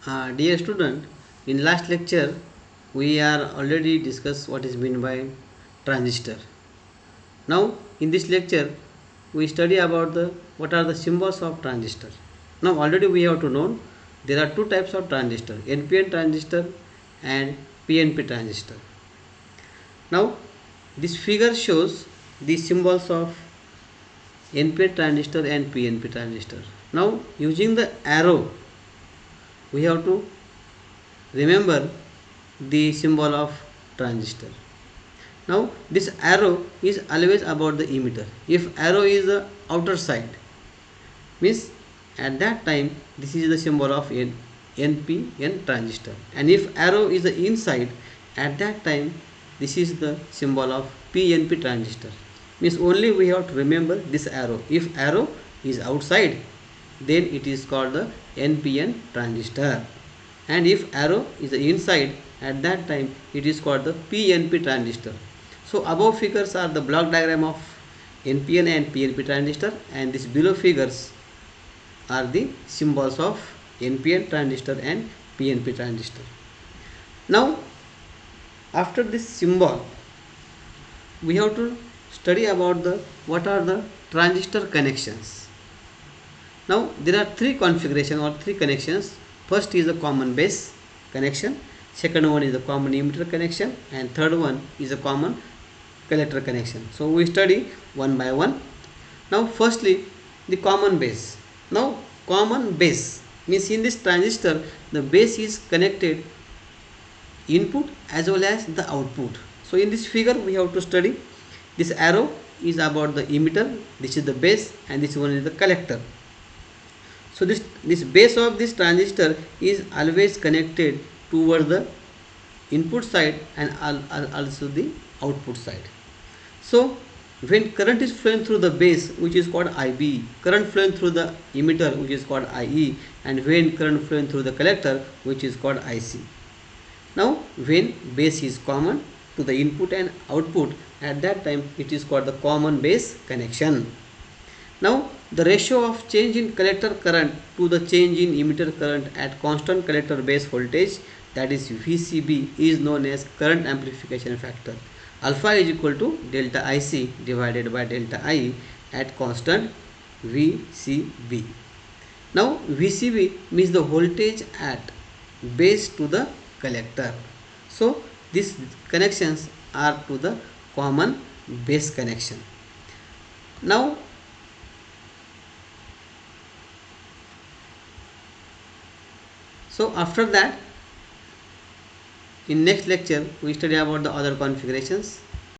Dear student, in last lecture we are already discussed what is meant by transistor. Now in this lecture we study about the what are the symbols of transistor. Now already we have to know there are two types of transistor, NPN transistor and PNP transistor. Now this figure shows the symbols of NPN transistor and PNP transistor. Now using the arrow we have to remember the symbol of transistor. Now this arrow is always about the emitter. If arrow is the outer side, means at that time this is the symbol of NPN transistor, and if arrow is the inside, at that time this is the symbol of PNP transistor. Means only we have to remember this arrow. If arrow is outside, then it is called the NPN transistor, and if arrow is the inside, at that time it is called the PNP transistor. So above figures are the block diagram of NPN and PNP transistor, and these below figures are the symbols of NPN transistor and PNP transistor. Now after this symbol we have to study about the what are the transistor connections. Now there are three configuration or three connections. First is the common base connection, second one is the common emitter connection, and third one is a common collector connection. So we study one by one. Now firstly the common base. Now common base means in this transistor the base is connected input as well as the output. So in this figure we have to study this arrow is about the emitter, this is the base, and this one is the collector. So this base of this transistor is always connected toward the input side and also the output side. So when current is flowing through the base, which is called IB, current flowing through the emitter, which is called IE, and when current flowing through the collector, which is called IC. Now when base is common to the input and output, at that time it is called the common base connection. Now the ratio of change in collector current to the change in emitter current at constant collector base voltage, that is VCB, is known as current amplification factor. Alpha is equal to delta IC divided by delta I at constant VCB. Now VCB means the voltage at base to the collector. So these connections are to the common base connection. Now so after that in next lecture we study about the other configurations.